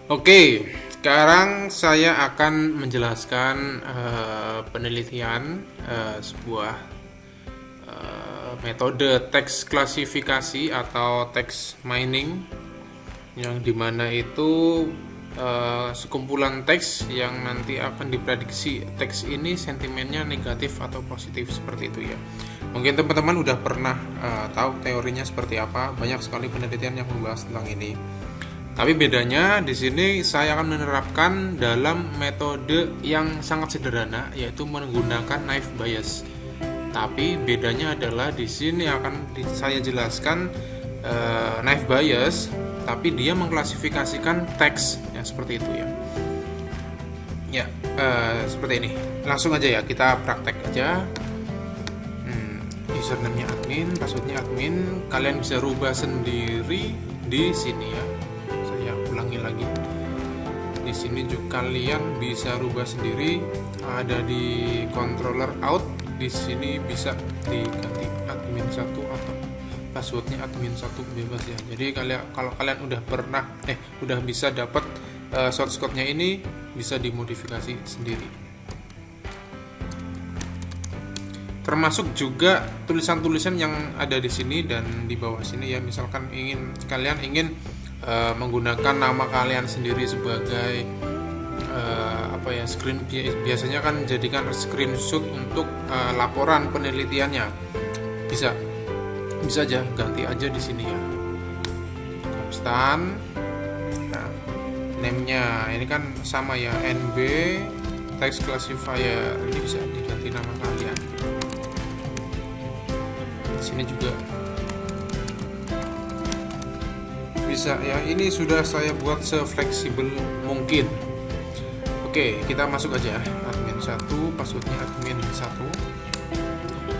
Oke, sekarang saya akan menjelaskan penelitian sebuah metode teks klasifikasi atau teks mining yang dimana itu sekumpulan teks yang nanti akan diprediksi teks ini sentimennya negatif atau positif seperti itu ya. Mungkin teman-teman udah pernah tahu teorinya seperti apa. Banyak sekali penelitian yang membahas tentang ini. Tapi bedanya di sini saya akan menerapkan dalam metode yang sangat sederhana, yaitu menggunakan naive Bayes. Tapi bedanya adalah di sini akan saya jelaskan naive Bayes, tapi dia mengklasifikasikan teks yang seperti itu ya. Ya, seperti ini. Langsung aja ya, kita praktek aja. Username-nya admin, password-nya admin. Kalian bisa rubah sendiri di sini ya. Ulangi lagi, di sini juga kalian bisa rubah sendiri, ada di controller out. Di sini bisa diganti admin 1 atau passwordnya admin 1 bebas ya. Jadi kalau kalian udah bisa dapat source code-nya ini, bisa dimodifikasi sendiri. Termasuk juga tulisan-tulisan yang ada di sini dan di bawah sini ya. Misalkan kalian ingin menggunakan nama kalian sendiri sebagai screen, biasanya kan jadikan screenshot untuk laporan penelitiannya, bisa aja ganti aja di sini ya. Constant. Nah, name-nya ini kan sama ya, NB text classifier, ini bisa diganti nama kalian. Di sini juga bisa ya, ini sudah saya buat sefleksibel mungkin. Oke, kita masuk aja admin 1, passwordnya admin 1.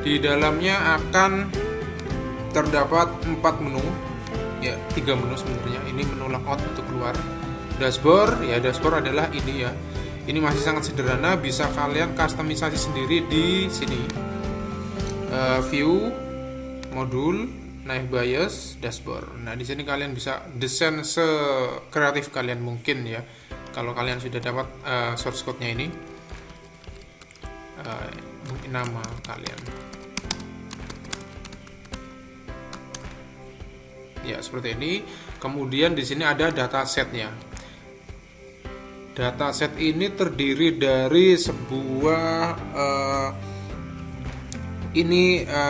Di dalamnya akan terdapat 4 menu ya, 3 menu sebenarnya. Ini menu logout untuk keluar. Dashboard ya, dashboard adalah ini ya. Ini masih sangat sederhana, bisa kalian kustomisasi sendiri di sini. View, modul, naive Bayes, dashboard. Nah, di sini kalian bisa desain sekreatif kalian mungkin ya. Kalau kalian sudah dapat source code-nya ini, nama kalian. Ya, seperti ini. Kemudian di sini ada dataset-nya. Dataset ini terdiri dari sebuah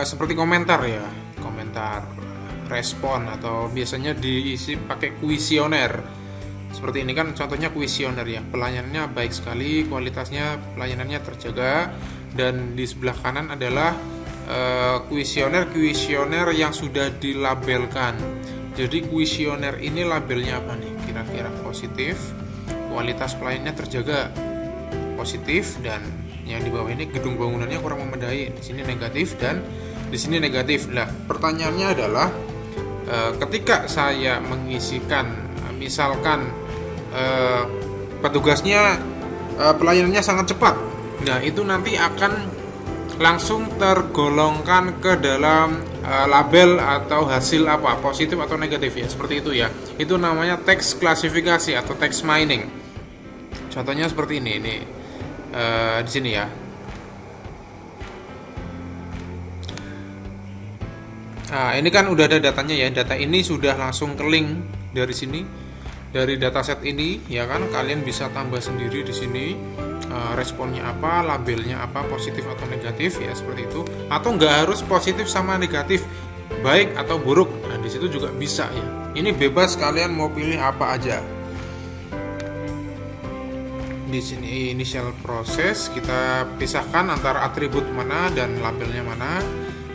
seperti komentar ya. Komentar, respon, atau biasanya diisi pakai kuesioner. Seperti ini kan contohnya kuesioner ya. Pelayanannya baik sekali, kualitasnya pelayanannya terjaga, dan di sebelah kanan adalah kuesioner yang sudah dilabelkan. Jadi kuesioner ini labelnya apa nih? Kira-kira positif, kualitas pelayanannya terjaga, positif, dan yang di bawah ini gedung bangunannya kurang memadai. Di sini negatif dan di sini negatif. Nah, pertanyaannya adalah ketika saya mengisikan, misalkan petugasnya pelayanannya sangat cepat, nah itu nanti akan langsung tergolongkan ke dalam label atau hasil apa, positif atau negatif ya, seperti itu ya. Itu namanya teks klasifikasi atau teks mining. Contohnya seperti ini di sini ya. Nah, ini kan udah ada datanya ya. Data ini sudah langsung ke link dari sini, dari dataset ini ya kan. Kalian bisa tambah sendiri di sini responnya apa, labelnya apa, positif atau negatif ya, seperti itu. Atau nggak harus positif sama negatif, baik atau buruk. Nah, di situ juga bisa ya. Ini bebas, kalian mau pilih apa aja. Di sini initial proses, kita pisahkan antara atribut mana dan labelnya mana.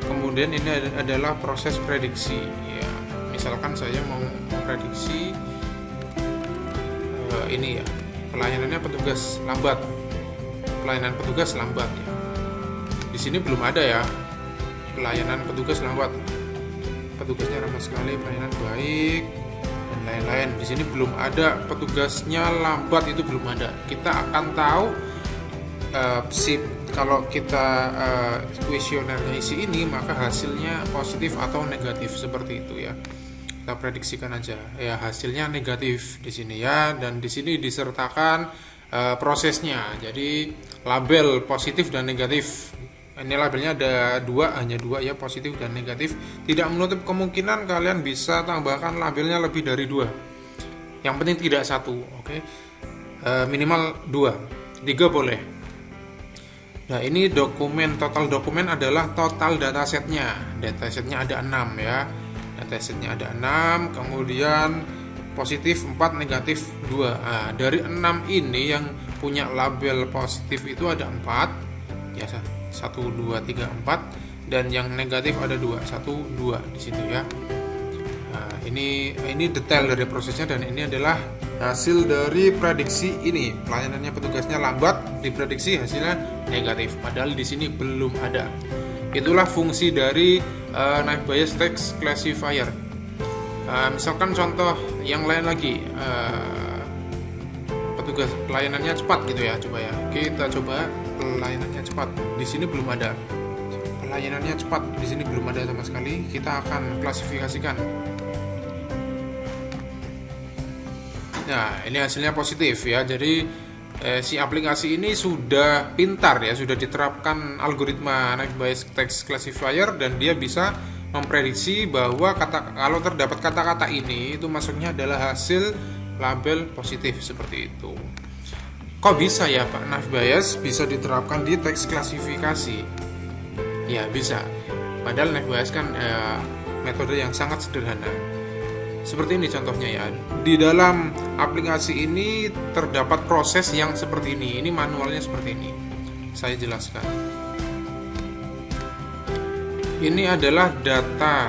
Kemudian ini adalah proses prediksi ya. Misalkan saya mau prediksi ini ya, pelayanan petugas lambat ya. Di sini belum ada ya pelayanan petugas lambat. Petugasnya ramah sekali, pelayanan baik, dan lain-lain. Di sini belum ada petugasnya lambat, itu belum ada. Kita akan tahu kalau kita kuesionernya isi ini, maka hasilnya positif atau negatif, seperti itu ya. kita prediksikan aja ya, hasilnya negatif di sini ya, dan di sini disertakan prosesnya. Jadi label positif dan negatif. Ini labelnya ada hanya dua ya, positif dan negatif. Tidak menutup kemungkinan kalian bisa tambahkan labelnya lebih dari 2. Yang penting tidak 1, oke. Minimal 2, 3 boleh. Nah, ini total dokumen adalah total datasetnya. Datasetnya ada 6 ya. Datasetnya ada 6, kemudian positif 4, negatif 2. Nah, dari 6 ini yang punya label positif itu ada 4 ya, 1, 2, 3, 4, dan yang negatif ada 2, 1, 2 di situ ya. Nah, ini detail dari prosesnya, dan ini adalah hasil dari prediksi ini. Pelayanannya petugasnya lambat, diprediksi hasilnya negatif, padahal di sini belum ada. Itulah fungsi dari Knife Bias Text Classifier. Misalkan contoh yang lain lagi, petugas pelayanannya cepat gitu ya, coba ya. Kita coba pelayanannya cepat. Di sini belum ada. Pelayanannya cepat di sini belum ada sama sekali. Kita akan klasifikasikan. Nah, ini hasilnya positif ya. Jadi si aplikasi ini sudah pintar ya, sudah diterapkan algoritma Knife Bias Text Classifier, dan dia bisa memprediksi bahwa kalau terdapat kata-kata ini itu masuknya adalah hasil label positif seperti itu. Kok bisa ya Pak, Knife Bias bisa diterapkan di teks klasifikasi? Ya bisa. Padahal Knife Bias kan metode yang sangat sederhana. Seperti ini contohnya ya. Di dalam aplikasi ini terdapat proses yang seperti ini. Ini manualnya seperti ini. Saya jelaskan. Ini adalah data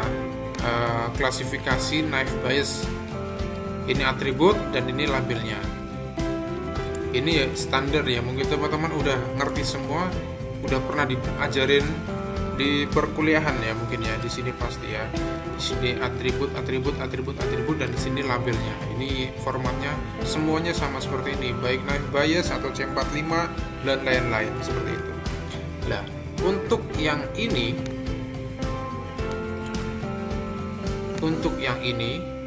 klasifikasi Knife Bias. Ini atribut dan ini labelnya. Ini ya standar ya, mungkin teman-teman udah ngerti semua, udah pernah diajarin di perkuliahan ya mungkin ya. Di sini pasti ya. Di sini atribut, dan di sini labelnya. Ini formatnya semuanya sama seperti ini, baik Knife Bias atau C45 dan lain-lain seperti itu. Nah, untuk yang ini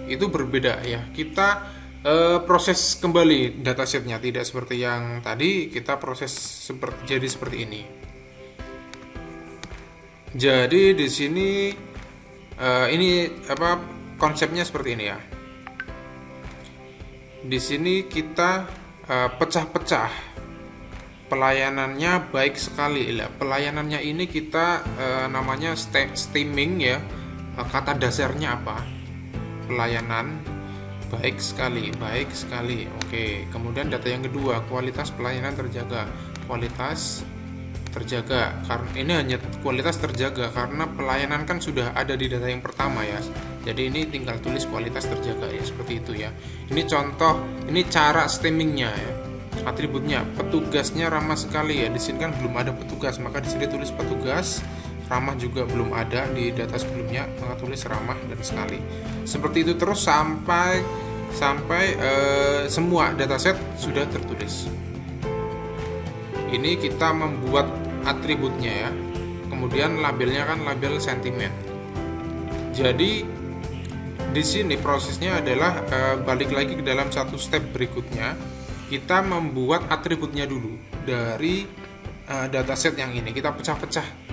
itu berbeda ya. Kita proses kembali datasetnya, tidak seperti yang tadi kita proses seperti ini. Jadi di sini konsepnya seperti ini ya. Di sini kita pecah-pecah pelayanannya baik sekali. Pelayanannya ini kita namanya stemming ya. Kata dasarnya apa? Pelayanan baik sekali. Oke, kemudian data yang kedua, kualitas pelayanan terjaga. Kualitas terjaga, karena ini hanya kualitas terjaga karena pelayanan kan sudah ada di data yang pertama ya. Jadi ini tinggal tulis kualitas terjaga ya, seperti itu ya. Ini contoh, ini cara stemmingnya ya. Atributnya, petugasnya ramah sekali ya. Di sini kan belum ada petugas, maka di sini tulis petugas. Ramah juga belum ada di data sebelumnya, maka tulis ramah dan sekali. Seperti itu terus sampai semua dataset sudah tertulis. Ini kita membuat atributnya ya. Kemudian labelnya kan label sentimen. Jadi di sini prosesnya adalah balik lagi ke dalam satu step berikutnya. Kita membuat atributnya dulu dari dataset yang ini. Kita pecah-pecah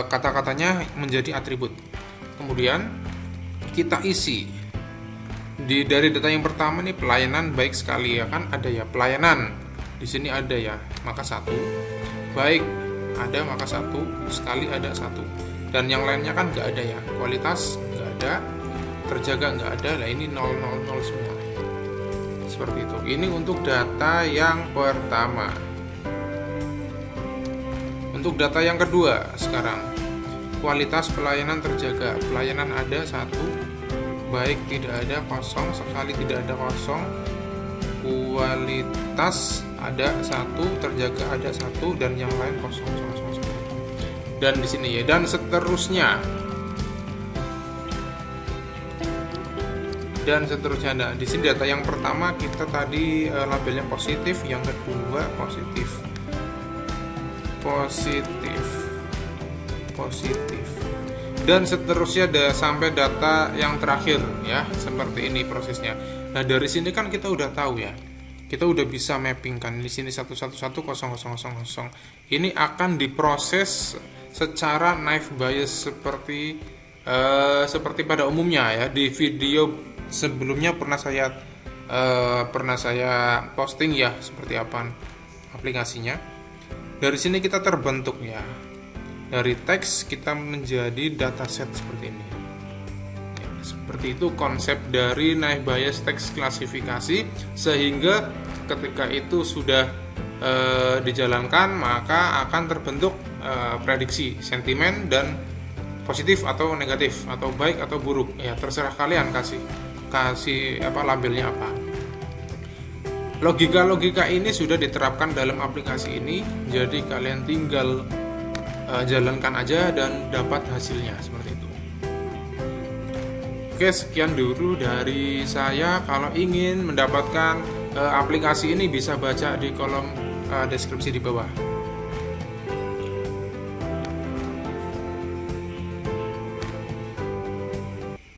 kata-katanya menjadi atribut. Kemudian kita isi dari data yang pertama nih, pelayanan baik sekali ya kan, ada ya pelayanan di sini ada ya, maka 1. Baik ada, maka 1. Sekali ada 1. Dan yang lainnya kan nggak ada ya. Kualitas nggak ada, terjaga nggak ada. Lah ini 000 semua. Seperti itu. Ini untuk data yang pertama. Untuk data yang kedua sekarang, kualitas pelayanan terjaga. Pelayanan ada 1, baik tidak ada, kosong, sekali tidak ada, kosong. Kualitas ada 1, terjaga ada 1, dan yang lain kosong. Dan di sini ya, dan seterusnya. Nah, di sini data yang pertama kita tadi labelnya positif, yang kedua positif. dan seterusnya sampai data yang terakhir ya, seperti ini prosesnya. Nah, dari sini kan kita udah tahu ya, kita udah bisa mapping kan di sini 1110000. Ini akan diproses secara naive Bayes seperti pada umumnya ya. Di video sebelumnya pernah saya posting ya seperti apa aplikasinya. Dari sini kita terbentuk ya. Dari teks kita menjadi dataset seperti ini. Ya, seperti itu konsep dari naive Bayes text klasifikasi, sehingga ketika itu sudah dijalankan maka akan terbentuk prediksi sentimen dan positif atau negatif atau baik atau buruk. Ya terserah kalian kasih labelnya apa. Logika ini sudah diterapkan dalam aplikasi ini, jadi kalian tinggal jalankan aja dan dapat hasilnya seperti itu. Oke, sekian dulu dari saya. Kalau ingin mendapatkan aplikasi ini bisa baca di kolom deskripsi di bawah.